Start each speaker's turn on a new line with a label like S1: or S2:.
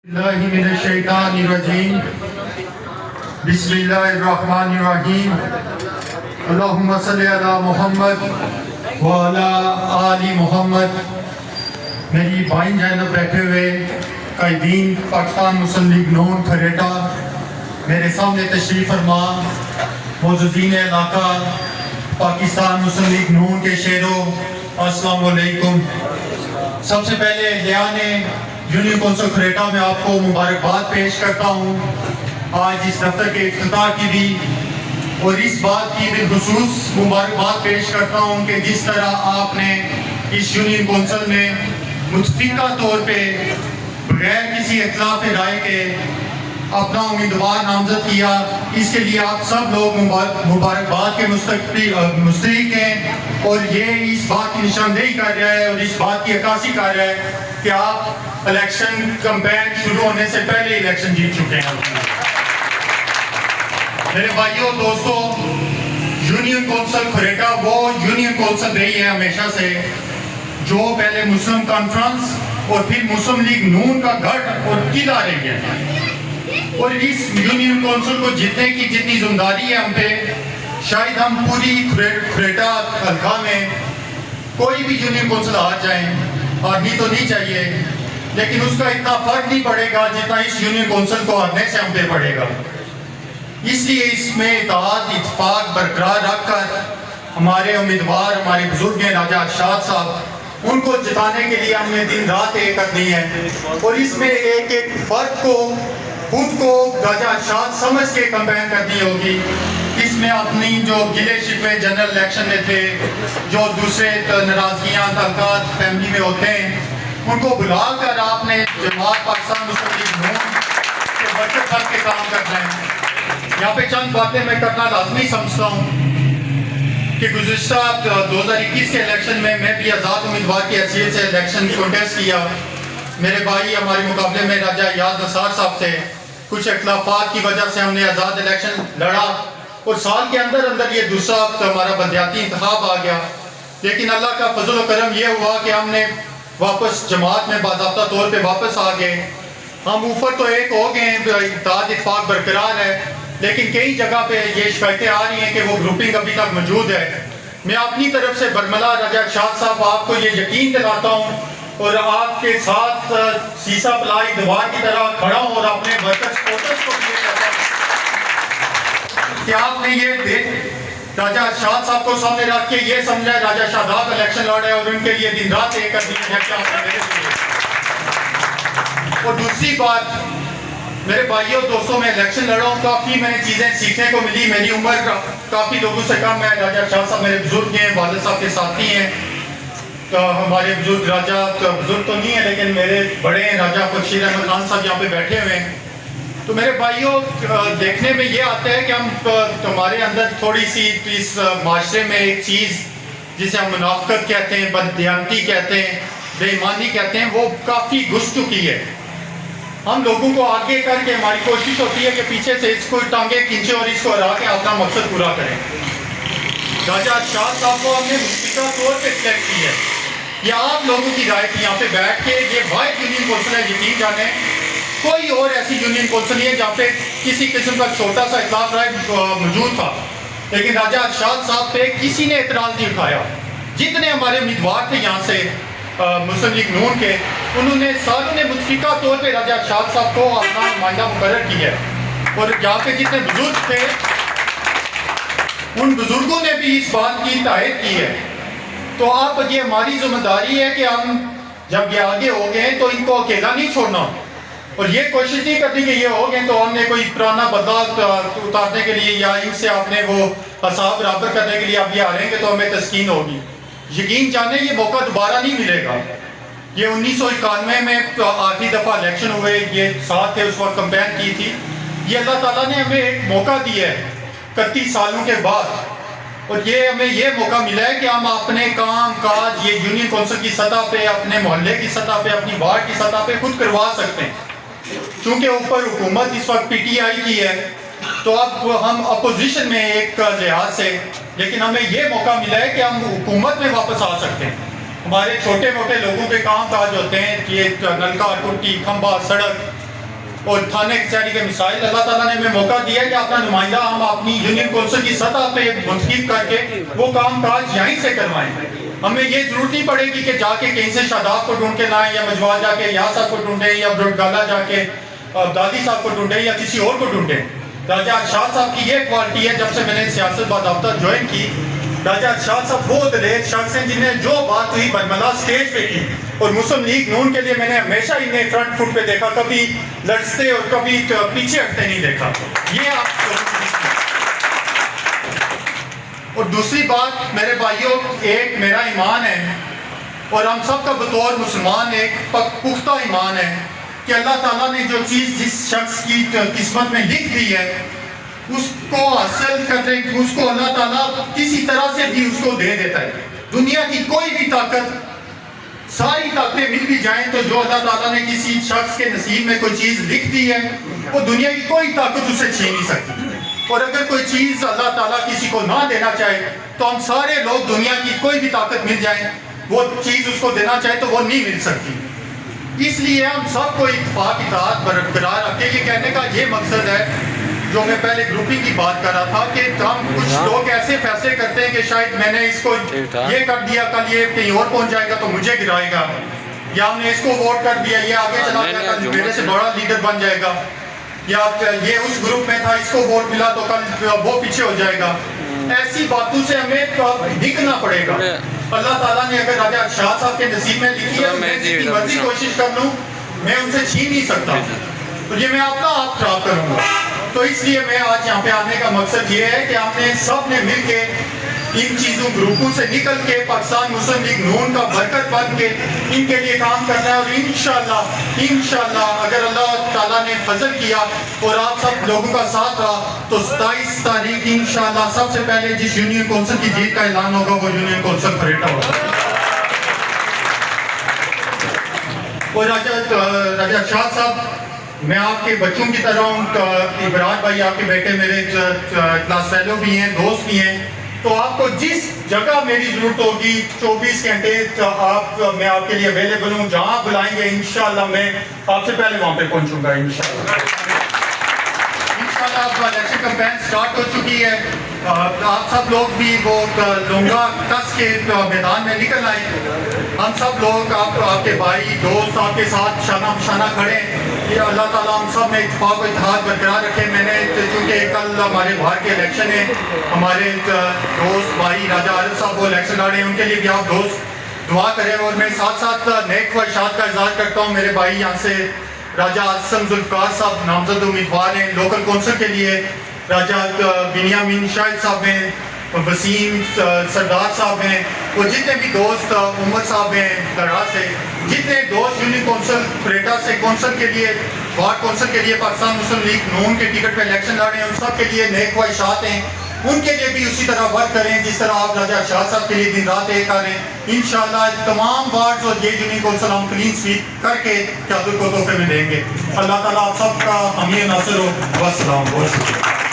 S1: اللہ من الشیطان الرجیم بسم اللہ الرحمن الرحیم اللہم صلی علی محمد وعلی آل محمد۔ میری بائیں جانب بیٹھے ہوئے قائدین پاکستان مسلم لیگ نون کھریٹا، میرے سامنے تشریف فرما معززین علاقہ پاکستان مسلم لیگ نون کے شہروں، السلام علیکم۔ سب سے پہلے لیانے یونین کونسل کھریٹا میں آپ کو مبارکباد پیش کرتا ہوں آج اس دفتر کے افتتاح کی بھی، اور اس بات کی بالخصوص مبارکباد پیش کرتا ہوں کہ جس طرح آپ نے اس یونین کونسل میں متفقہ طور پہ بغیر کسی اختلاف رائے کے اپنا امیدوار نامزد کیا، اس کے لیے آپ سب لوگ مبارکباد کے مستحق ہیں، اور یہ اس بات کی نشاندہی کر رہا ہے اور اس بات کی عکاسی کر رہا ہے کہ آپ الیکشن کمپین شروع ہونے سے پہلے الیکشن جیت چکے ہیں۔ میرے بھائیوں دوستوں، یونین کونسل کھریٹا وہ یونین کونسل رہی ہے ہمیشہ سے جو پہلے مسلم کانفرنس اور پھر مسلم لیگ نون کا گڑھ اور قلعہ رہی ہے، اور اس یونین کونسل کو جیتنے کی جتنی ذمہ داری ہے ہم پہ، شاید ہم پوری کھریٹا حلقہ میں کوئی بھی یونین کونسل آ جائیں، آدمی تو نہیں چاہیے لیکن اس کا اتنا فرق نہیں پڑے گا جتنا اس یونین کونسل کو ہارنے سے ہم پہ پڑے گا۔ اس لیے اس میں اتحاد اتفاق برقرار رکھ کر ہمارے امیدوار، ہمارے بزرگ ہیں راجہ ارشاد صاحب، ان کو جتانے کے لیے ہم نے دن رات ایک کرنی ہے، اور اس میں ایک ایک فرد کو خود کو راجہ ارشاد سمجھ کے کمپین کرنی ہوگی۔ اس میں اپنی جو گلے شکوے جنرل الیکشن میں تھے، جو دوسرے ناراضگیاں تعلقات فیملی میں ہوتے ہیں، ان کو بلا کر آپ نے جماعت پاکستان مسلم لیگ نون کے برکت کر کے کام کرنا ہے۔ یہاں پہ چند باتیں میں کرنا لازمی سمجھتا ہوں کہ گزشتہ 2021 کے الیکشن میں بھی آزاد امیدوار کی حیثیت سے الیکشن کنٹیسٹ کیا۔ میرے بھائی ہمارے مقابلے میں راجہ ایاز نثار صاحب تھے، کچھ اختلافات کی وجہ سے ہم نے آزاد الیکشن لڑا، اور سال کے اندر یہ دوسرا ہمارا بلدیاتی انتخاب آ گیا، لیکن اللہ کا فضل و کرم یہ ہوا کہ ہم نے واپس جماعت میں باضابطہ طور پہ واپس آ گئے۔ ہم اوپر تو ایک ہو گئے ہیں، اتحاد اتفاق برقرار ہے، لیکن کئی جگہ پہ یہ شکایتیں آ رہی ہیں کہ وہ گروپنگ ابھی تک موجود ہے۔ میں اپنی طرف سے برملا راجہ ارشاد صاحب آپ کو یہ یقین دلاتا ہوں اور آپ کے ساتھ سیسا پلائی دیوار کی طرح کھڑا ہوں، اور اپنے ورکر سپورٹرز کو بھی کہتا ہوں کہ آپ نے یہ راجہ ارشاد صاحب کو سامنے رکھ کے یہ سمجھا ہے راجہ شاداب الیکشن لڑ رہے ہیں، اور ان کے لیے دن رات ایک کرنی ہے کہ آپ نے میرے لیے۔ اور دوسری بات میرے بھائیوں دوستوں، میں الیکشن لڑا ہوں، کافی میں نے چیزیں سیکھنے کو ملی، میری عمر کافی لوگوں سے کم ہے۔ راجہ ارشاد صاحب میرے بزرگ ہیں، والد صاحب کے ساتھی ہیں، ہمارے بزرگ راجہ بزرگ تو نہیں ہیں لیکن میرے بڑے ہیں، راجہ خورشید احمد خان صاحب یہاں پہ بیٹھے ہوئے ہیں۔ تو میرے بھائیوں دیکھنے میں یہ آتا ہے کہ ہمارے اندر تھوڑی سی اس معاشرے میں ایک چیز جسے ہم منافقت کہتے ہیں، بددیانتی کہتے ہیں، بے ایمانی کہتے ہیں، وہ کافی گھس چکی ہے۔ ہم لوگوں کو آگے کر کے ہماری کوشش ہوتی ہے کہ پیچھے سے اس کو ٹانگیں کھینچیں اور اس کو ہرا کے اپنا مقصد پورا کریں۔ راجہ ارشاد صاحب کو ہم نے متفقہ طور پہ سلیکٹ کی ہے، یہ آپ لوگوں کی رائے تھی، یہاں پہ بیٹھ کے یہ واحد یونین کونسل ہے، یقین جانیں کوئی اور ایسی یونین کونسل نہیں ہے جہاں پہ کسی قسم کا چھوٹا سا اختلاف رائے موجود تھا، لیکن راجہ ارشاد صاحب پہ کسی نے اعتراض نہیں اٹھایا۔ جتنے ہمارے امیدوار تھے یہاں سے مسلم لیگ نون کے، انہوں نے ساروں نے متفقہ طور پہ راجہ ارشاد صاحب کو اپنا نمائندہ مقرر کیا ہے، اور یہاں پہ جتنے بزرگ تھے ان بزرگوں نے بھی اس بات کی تائید کی ہے۔ تو اب یہ ہماری ذمہ داری ہے کہ ہم جب یہ آگے ہو گئے تو ان کو اکیلا نہیں چھوڑنا، اور یہ کوشش نہیں کرنی کہ یہ ہو گئے تو ہم نے کوئی پرانا بدلہ اتارنے کے لیے یا ان سے آپ نے وہ حساب برابر کرنے کے لیے اب یہ ہاریں گے تو ہمیں تسکین ہوگی۔ یقین جانیں یہ موقع دوبارہ نہیں ملے گا۔ یہ 1991 میں آخری دفعہ الیکشن ہوئے، یہ ساتھ تھے اس وقت کمپین کی تھی، یہ اللہ تعالیٰ نے ہمیں ایک موقع دیا ہے 31 سالوں کے بعد، اور یہ ہمیں یہ موقع ملا ہے کہ ہم اپنے کام کاج یہ یونین کونسل کی سطح پہ، اپنے محلے کی سطح پہ، اپنی وارڈ کی سطح پہ خود کروا سکتے ہیں۔ چونکہ اوپر حکومت اس وقت پی ٹی آئی کی ہے تو اب ہم اپوزیشن میں ایک لحاظ سے، لیکن ہمیں یہ موقع ملا ہے کہ ہم حکومت میں واپس آ سکتے ہیں۔ ہمارے چھوٹے موٹے لوگوں کے کام کاج ہوتے ہیں، یہ نلکا ٹوٹی کھمبا سڑک، اور تھانے کچہری کے مسائل، اللہ تعالیٰ نے ہمیں موقع دیا کہ اپنا نمائندہ ہم اپنی یونین کونسل کی سطح پہ منتخب کر کے وہ کام کاج یہیں سے کروائیں. ہمیں یہ ضرورت نہیں پڑے گی کہ جا کے کہیں سے شاداب کو ڈھونڈ کے لائیں یا مجوا جا کے یا صاحب کو ڈھونڈیں یا گالا جا کے دادی صاحب کو ڈھونڈیں یا کسی اور کو ڈھونڈیں. راجہ ارشاد صاحب کی یہ کوالٹی ہے، جب سے میں نے سیاست باضابطہ جوائن کی، راجہ ارشاد صاحب وہ دلیر شخص ہیں جنہیں جو بات ہوئی برملا سٹیج پہ کی. اور مسلم لیگ نون کے لیے میں نے ہمیشہ انہیں فرنٹ فٹ پہ دیکھا، کبھی لڑتے اور کبھی پیچھے ہٹتے نہیں دیکھا. یہ آپ اور دوسری بات میرے بھائیوں، ایک میرا ایمان ہے اور ہم سب کا بطور مسلمان ایک پختہ ایمان ہے کہ اللہ تعالیٰ نے جو چیز جس شخص کی قسمت میں لکھ دی ہے اس کو حاصل کرنے، اس کو اللہ تعالیٰ کسی طرح سے بھی اس کو دے دیتا ہے. دنیا کی کوئی بھی طاقت، ساری طاقتیں مل بھی جائیں تو جو اللہ تعالیٰ نے کسی شخص کے نصیب میں کوئی چیز لکھ دی ہے وہ دنیا کی کوئی طاقت اسے چھین نہیں سکتی. اور اگر کوئی چیز اللہ تعالیٰ کسی کو نہ دینا چاہے تو ہم سارے لوگ دنیا کی کوئی بھی طاقت مل جائیں وہ چیز اس کو دینا چاہے تو وہ نہیں مل سکتی. اس لیے ہم سب کو اتفاق اتحاد برقرار رکھے. یہ کہنے کا یہ مقصد ہے جو میں پہلے گروپنگ کی بات کر رہا تھا کہ ہم کچھ لوگ ایسے فیصلے کرتے ہیں کہ شاید میں نے اس کو یہ کر دیا، کل یہ کہیں اور پہنچ جائے گا تو مجھے گرائے گا، یا ہم نے اس کو ووٹ کر دیا یہ آگے چلا گیا کل میرے سے بڑا لیڈر بن جائے گا، یا یہ اس گروپ میں تھا اس کو ووٹ ملا تو کل وہ پیچھے ہو جائے گا. ایسی باتوں سے ہمیں نکلنا پڑے گا. اللہ تعالیٰ نے اگر راجہ ارشاد صاحب کے نصیب میں لکھی ہے میں جتنی مرضی کوشش کر لوں میں ان سے چھین نہیں سکتا، تو یہ میں اپنا آپ خراب کروں گا. تو اس لیے میں آج یہاں پہ آنے کا مقصد یہ ہے کہ ہم نے سب نے مل کے ان چیزوں گروپوں سے نکل کے پاکستان مسلم لیگ نون کا برکت بن کے ان کے لیے کام کرنا ہے. اور انشاءاللہ اگر اللہ تعالیٰ نے فضل کیا اور آپ سب لوگوں کا ساتھ رہا تو 27 تاریخ انشاءاللہ سب سے پہلے جس یونین کونسل کی جیت کا اعلان ہوگا وہ یونین کونسل کھریٹا ہوگا. اور راجہ ارشاد صاحب، میں آپ کے بچوں کی طرح ہوں. ابراج بھائی آپ کے بیٹے میرے کلاس فیلو بھی ہیں، دوست بھی ہیں، تو آپ کو جس جگہ میری ضرورت ہوگی 24 گھنٹے میں آپ کے لیے اویلیبل ہوں. جہاں آپ بلائیں گے انشاءاللہ میں آپ سے پہلے وہاں پہ پہنچوں گا. انشاءاللہ آپ الیکشن کمپین سٹارٹ ہو چکی ہے. آپ سب لوگ بھی وہ لونگا کس کے میدان میں نکل آئیں. ہم سب لوگ آپ کے بھائی دوست آپ کے ساتھ شانہ بشانہ کھڑے ہیں. یہ اللہ تعالیٰ ہم سب میں اتفاق و اتحاد برقرار رکھے. میں نے چونکہ کل ہمارے باہر کے الیکشن ہیں، ہمارے دوست بھائی راجہ عارف صاحب وہ الیکشن لڑ رہے ہیں، ان کے لیے بھی آپ دوست دعا کریں. اور میں ساتھ ساتھ نیک خواہشات کا اظہار کرتا ہوں. میرے بھائی یہاں سے راجہ آسم ذوالفقار صاحب نامزد امیدوار ہیں لوکل کونسل کے لیے. راجہ بنیامین شاہد صاحب ہیں، وسیم سردار صاحب ہیں، اور جتنے بھی دوست عمر صاحب ہیں درا سے، جتنے دوست یونین کونسل کھریٹا سے کونسل کے لیے وارڈ کونسل کے لیے پاکستان مسلم لیگ نون کے ٹکٹ پہ الیکشن لڑ رہے ہیں، ان سب کے لیے نیک خواہشات ہیں. ان کے لیے بھی اسی طرح ورک کریں جس طرح آپ راجہ ارشاد صاحب کے لیے دن رات ایک آ رہے ہیں. انشاءاللہ تمام وارڈز اور یہ یونین کونسل ہم کلین سویپ کر کے قیادت کو تحفے میں دیں گے. اللہ تعالیٰ آپ سب کا حامی ناصر ہو. والسلام. بہت شکریہ.